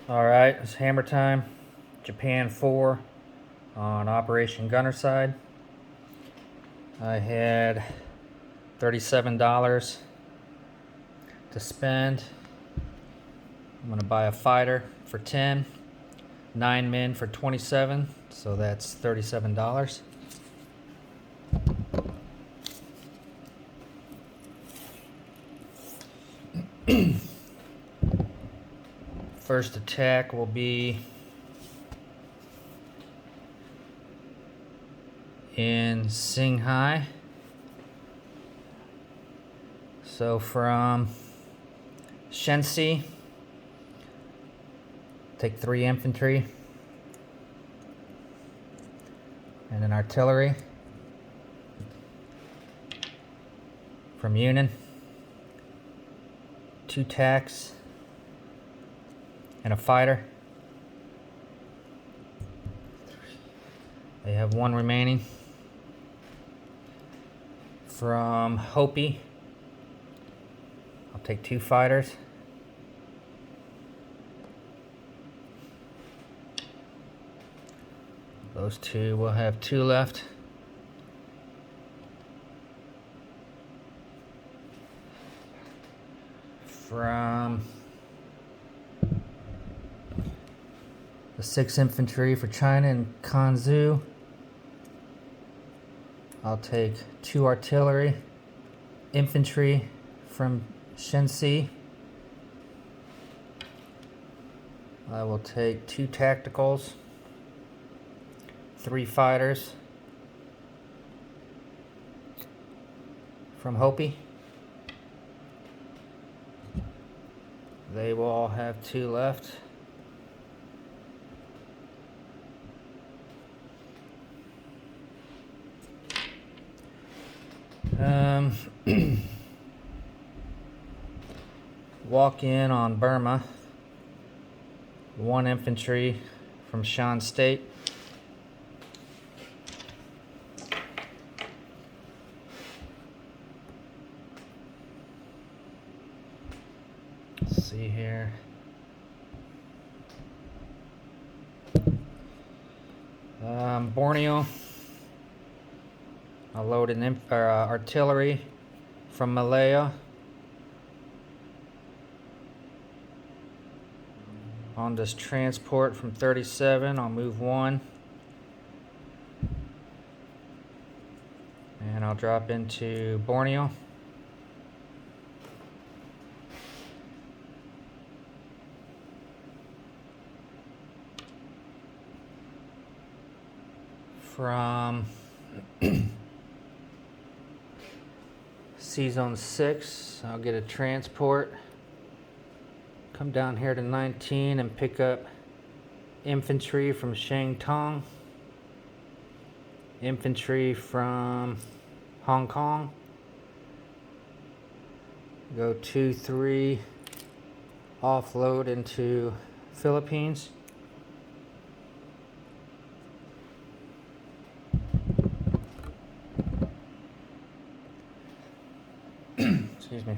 Alright, it's hammer time. Japan 4 on Operation Gunnerside. I had $37 to spend. I'm going to buy a fighter for 10, 9 men for 27, so that's $37. First attack will be in Shanghai. So from Shensi, take 3 infantry and an artillery. From Yunnan, 2 tacks and a fighter. They have 1 remaining. From Hopi, I'll take 2 fighters. Those 2 will have 2 left. From the 6th Infantry for China in Kanzu, I'll take 2 artillery, infantry from Shensi. I will take 2 tacticals, 3 fighters from Hopi. They will all have 2 left. Walk in on Burma. 1 infantry from Shan State. Let's see here. Borneo. I'll load an artillery from Malaya on this transport from 37. I'll move 1 and I'll drop into Borneo. From C-Zone 6, I'll get a transport, come down here to 19 and pick up infantry from Shantung, infantry from Hong Kong, go 2-3, offload into Philippines. Excuse me.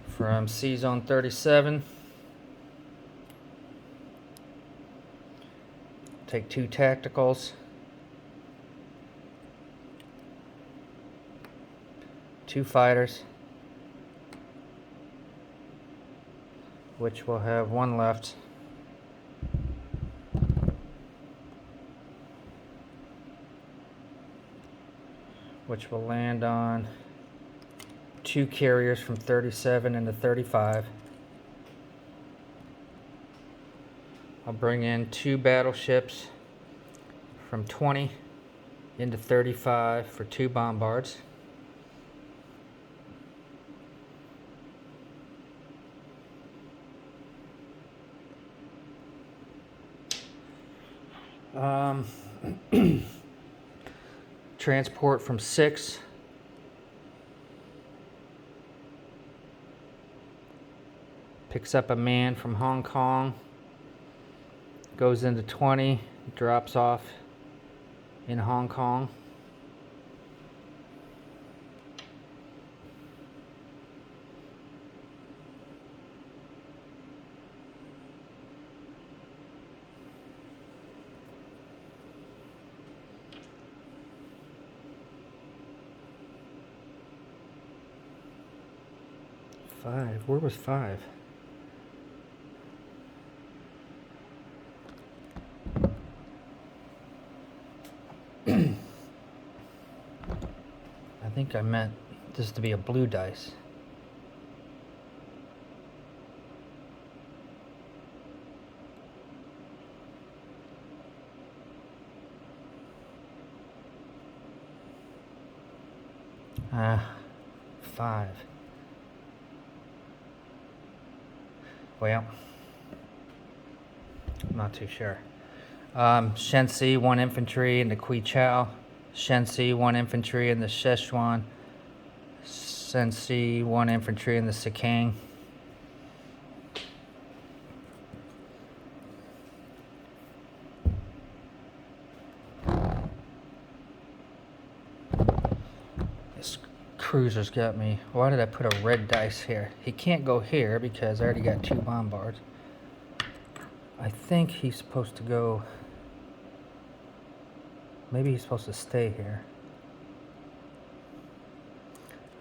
From C-Zone 37, take 2 tacticals, 2 fighters, which will have 1 left. Which will land on 2 carriers from 37 into 35. I'll bring in 2 battleships from 20 into 35 for 2 bombards. Transport from 6. Picks up a man from Hong Kong, goes into 20, drops off in Hong Kong. 5. Where was 5? I think I meant this to be a blue dice. Ah, 5. Well, I'm not too sure. Shensi, 1 infantry in the Kui Chao. Shensi, 1 infantry in the Szechuan. Shensi, 1 infantry in the Sikang. This cruiser's got me. Why did I put a red dice here? He can't go here because I already got 2 bombards. I think he's supposed to go. Maybe he's supposed to stay here.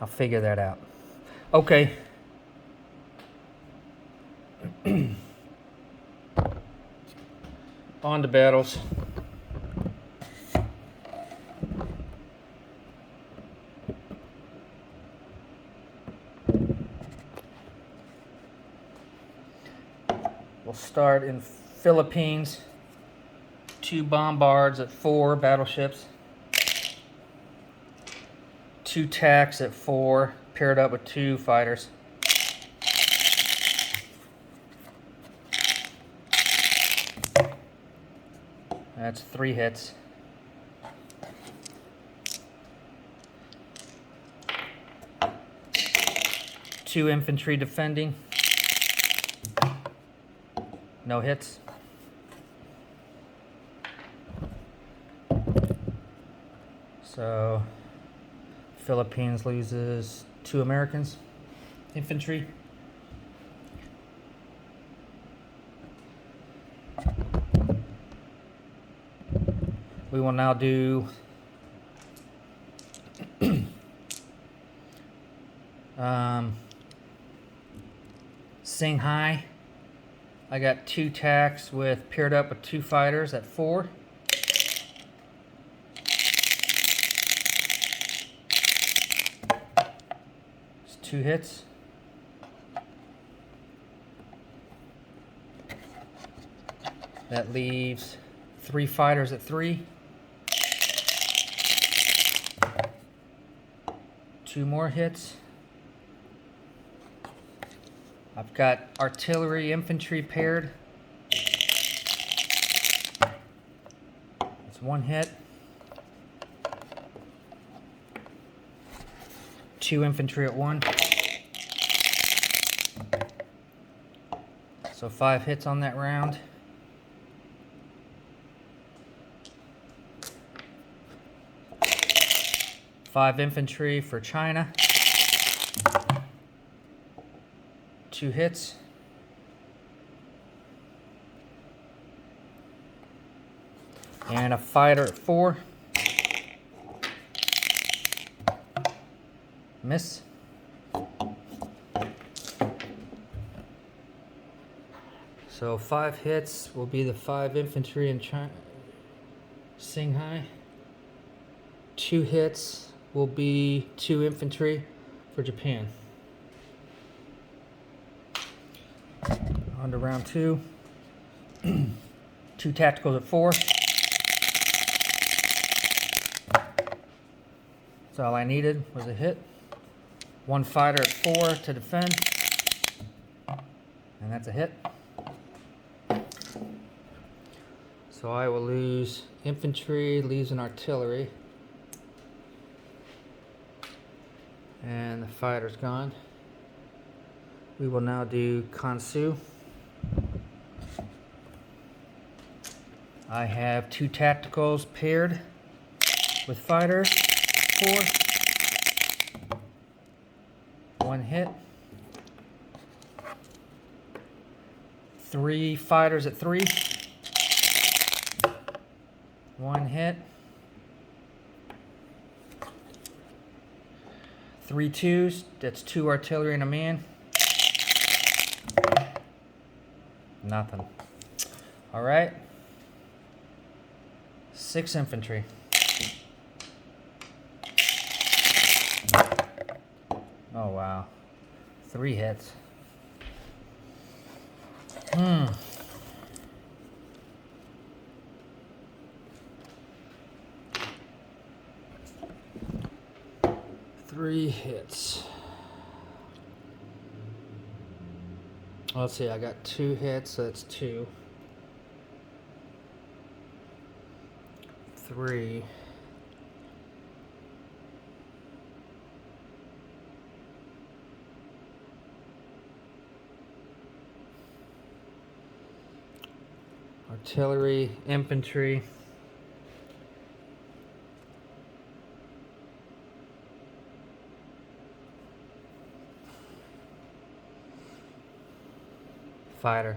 I'll figure that out. Okay. On to battles. We'll start in Philippines. 2 bombards at 4 battleships. 2 TACs at 4, paired up with 2 fighters. That's 3 hits. Two infantry defending. No hits. So Philippines loses 2 Americans infantry. We will now do Shanghai. I got 2 TACs with paired up with 2 fighters at 4. It's 2 hits. That leaves 3 fighters at 3. 2 more hits. I've got artillery infantry paired. It's 1 hit. 2 infantry at 1. So 5 hits on that round. Five infantry for China. 2 hits. And a fighter at 4. Miss. So 5 hits will be the 5 infantry in China, Shanghai. 2 hits will be 2 infantry for Japan. On to round 2. 2 tacticals at 4. That's all I needed was a hit. 1 fighter at 4 to defend. And that's a hit. So I will lose infantry, leaves an artillery. And the fighter's gone. We will now do Kansu. I have 2 tacticals paired with fighters. 4. 1 hit. 3 fighters at 3. 1 hit. 3 twos. That's 2 artillery and a man. Nothing. All right. 6 infantry. Oh wow. 3 hits. 3 hits. Let's see, I got 2 hits, so that's 2. 3. Artillery, infantry. Fighter.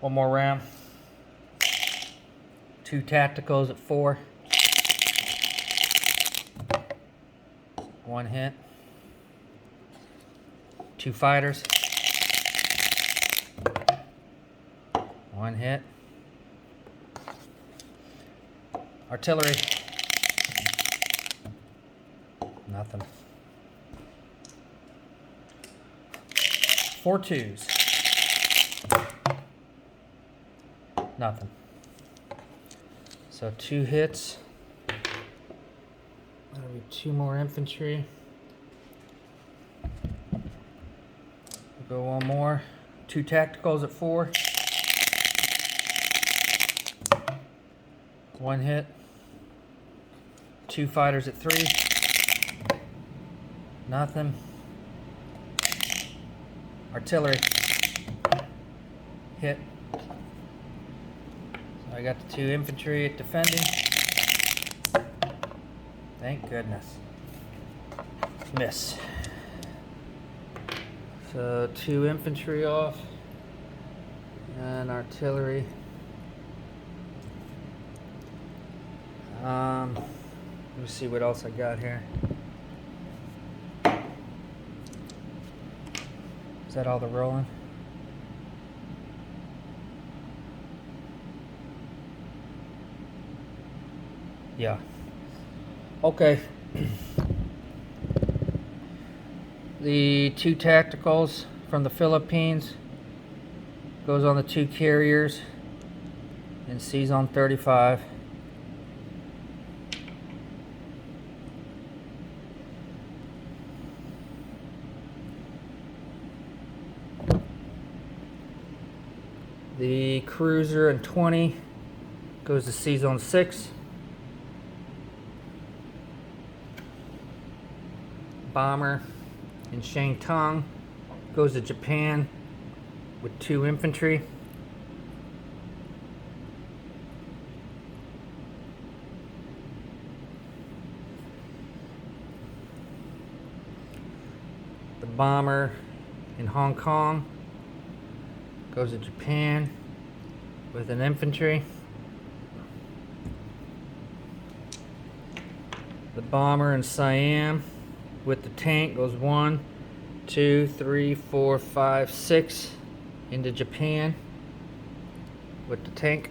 One more round. 2 tacticals at 4. 1 hit. 2 fighters. 1 hit. Artillery. Nothing. 4 twos. Nothing. So 2 hits. That'll be 2 more infantry. We'll go 1 more. 2 tacticals at 4. 1 hit. 2 fighters at 3. Nothing. Artillery. Hit. So I got the 2 infantry at defending. Thank goodness. Miss. So 2 infantry off. And artillery. Let me see what else I got here. Is that all the rolling? Yeah. Okay. The 2 tacticals from the Philippines goes on the 2 carriers and C's on 35. The cruiser and 20 goes to C's on 6. Bomber in Shantung goes to Japan with 2 infantry. The bomber in Hong Kong goes to Japan with an infantry. The bomber in Siam with the tank goes 1, 2, 3, 4, 5, 6 into Japan with the tank.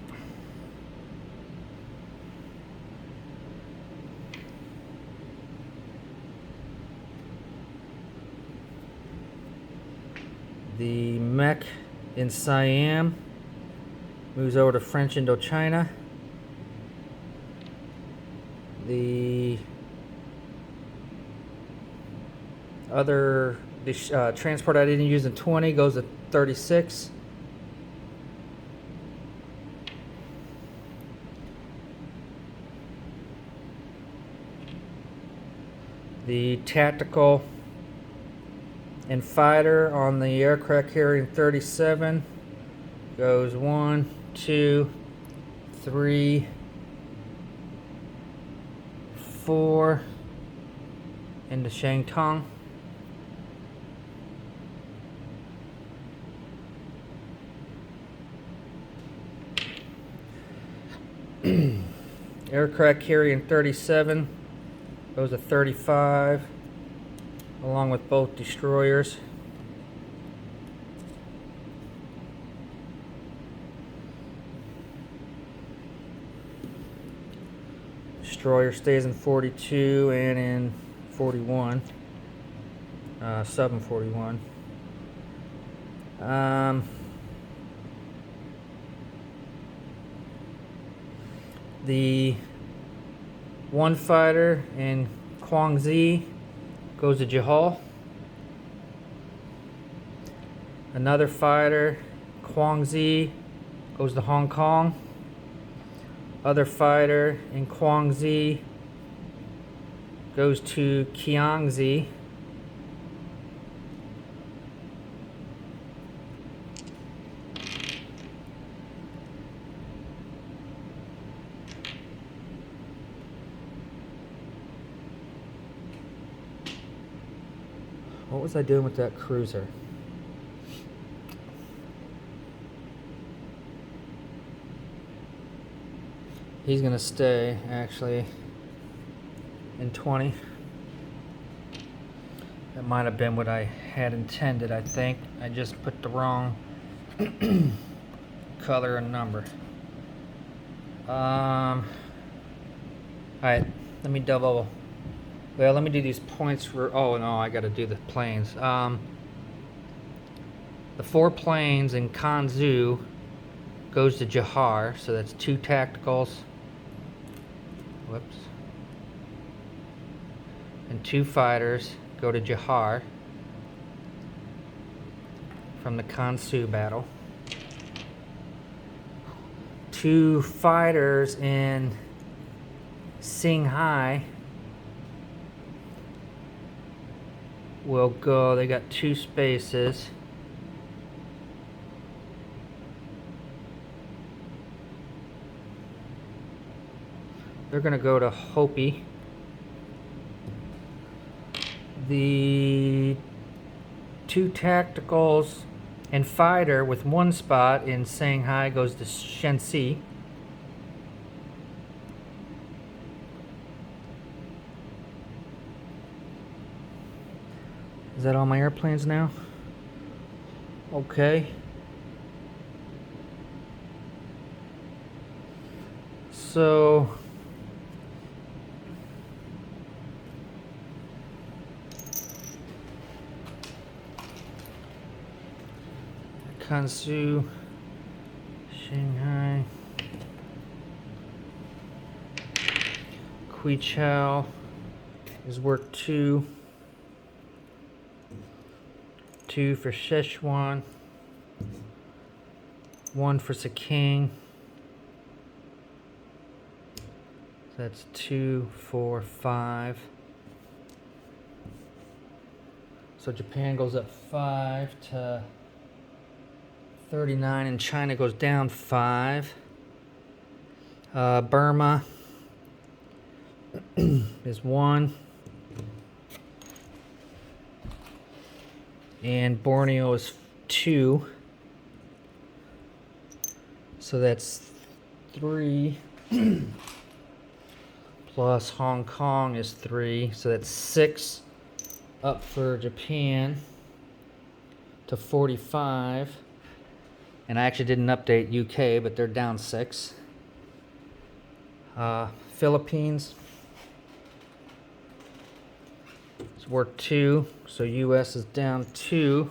The mech in Siam moves over to French Indochina. The other transport I didn't use in 20 goes to 36. The tactical and fighter on the aircraft carrier 37 goes 1, 2, 3, 4 into Shantung. Aircraft carrying 37 goes to 35, along with both destroyers. Destroyer stays in 42 and in 41, sub in 41. The one fighter in Guangxi goes to Johor. Another fighter, Guangxi, goes to Hong Kong. Other fighter in Guangxi goes to Kiangxi. What was I doing with that cruiser? He's gonna stay actually in 20. That might have been what I had intended, I think. I just put the wrong color and number. Alright, let me double. Well, let me do these points for. Oh no, I gotta do the planes. The 4 planes in Kanzu goes to Johor, so that's 2 tacticals. Whoops. And 2 fighters go to Johor from the Kansu battle. 2 fighters in Shanghai will go, they got 2 spaces. They're gonna go to Hopi. The 2 tacticals and fighter with 1 spot in Shanghai goes to Shenxi. Is that all my airplanes now? Okay. So Kansu, Shanghai, Quichao is work 2. 2 for Sichuan, 1 for Sikkim. That's 2, 4, 5. So Japan goes up 5 to 39, and China goes down 5. Burma is 1. And Borneo is 2. So that's 3. Plus Hong Kong is 3. So that's 6 up for Japan to 45. And I actually didn't update UK, but they're down 6. Philippines is work 2, so US is down 2.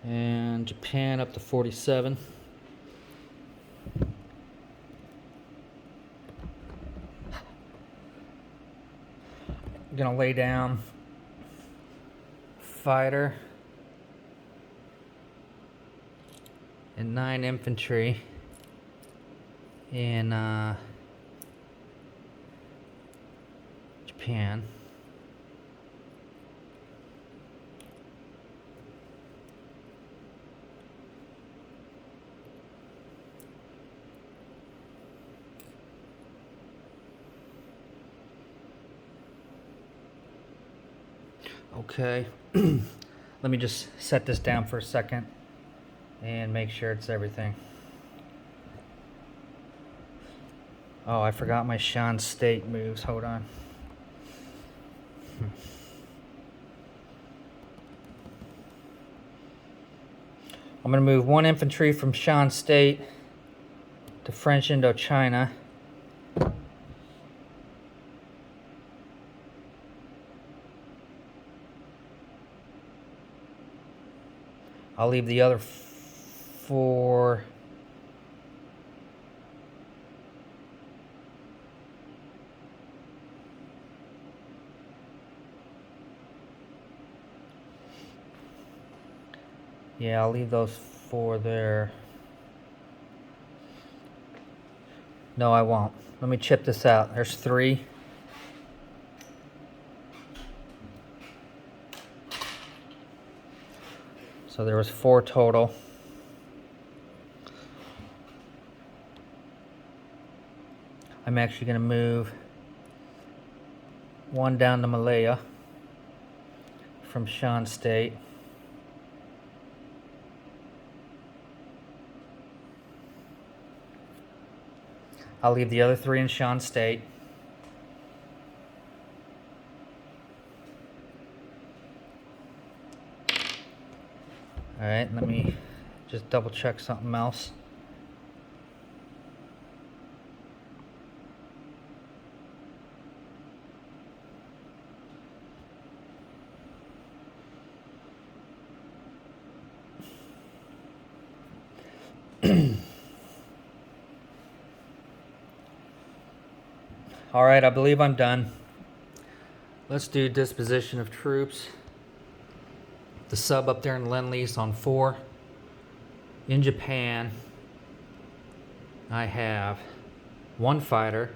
And Japan up to 47. I'm gonna lay down fighter and 9 infantry in Japan. Okay, let me just set this down for a second and make sure it's everything. Oh, I forgot my Sean State moves. Hold on. I'm going to move 1 infantry from Shan State to French Indochina. I'll leave the other 4. Yeah, I'll leave those 4 there. No, I won't. Let me chip this out. There's 3. So there was 4 total. I'm actually going to move 1 down to Malaya from Shan State. I'll leave the other 3 in Shan State. Alright, let me just double check something else. Alright, I believe I'm done. Let's do disposition of troops. The sub up there in Lend-Lease on 4. In Japan, I have 1 fighter,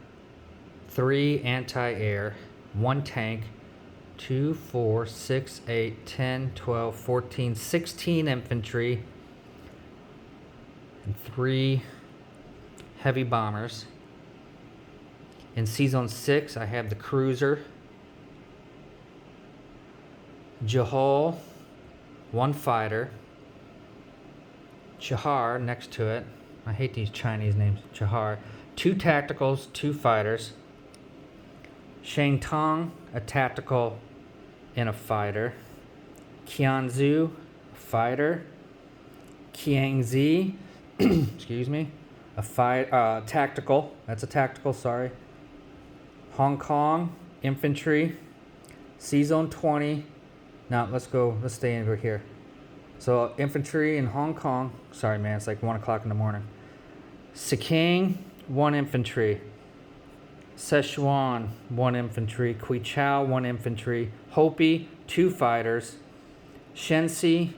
3 anti-air, 1 tank, 2, 4, 6, 8, 10, 12, 14, 16 infantry, and 3 heavy bombers. In Season 6, I have the cruiser, Jahal, 1 fighter, Chahar next to it. I hate these Chinese names. Chahar. 2 tacticals, 2 fighters. Shangtong, a tactical and a fighter. Qianzu, a fighter. Qiangzi, excuse me, a tactical. That's a tactical, sorry. Hong Kong, infantry. Season 20. Now, let's stay over here. So, infantry in Hong Kong. Sorry, man, it's like 1 o'clock in the morning. Sikeng, 1 infantry. Sichuan, 1 infantry. Quichao, 1 infantry. Hopi, 2 fighters. Shensi,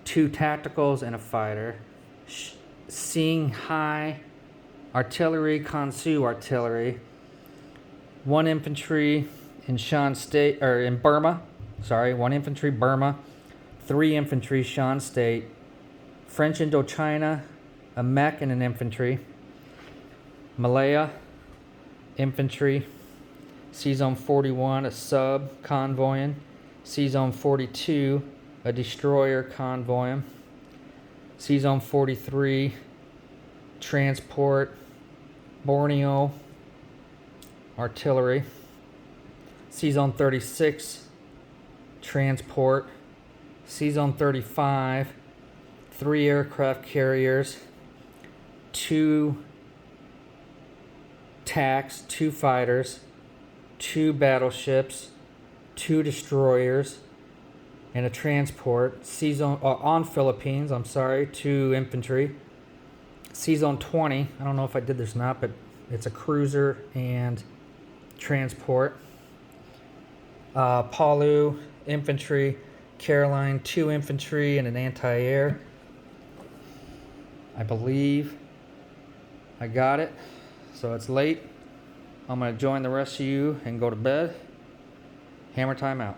2 tacticals and a fighter. Xinghai, artillery. Kansu, artillery. 1 infantry in Shan State, or in Burma. Sorry, 1 infantry, Burma. 3 infantry, Shan State. French Indochina, a mech and an infantry. Malaya, infantry. Season 41, a sub convoying. Season 42, a destroyer convoying. Season 43, transport. Borneo, artillery. Season 36, transport. Season 35, 3 aircraft carriers, 2 TACs, 2 fighters, 2 battleships, 2 destroyers, and a transport. Season on Philippines, 2 infantry. Season 20, I don't know if I did this or not, but it's a cruiser and transport. Palu, infantry. Caroline, 2 infantry and an anti-air. I believe I got it. So it's late. I'm going to join the rest of you and go to bed. Hammer time out.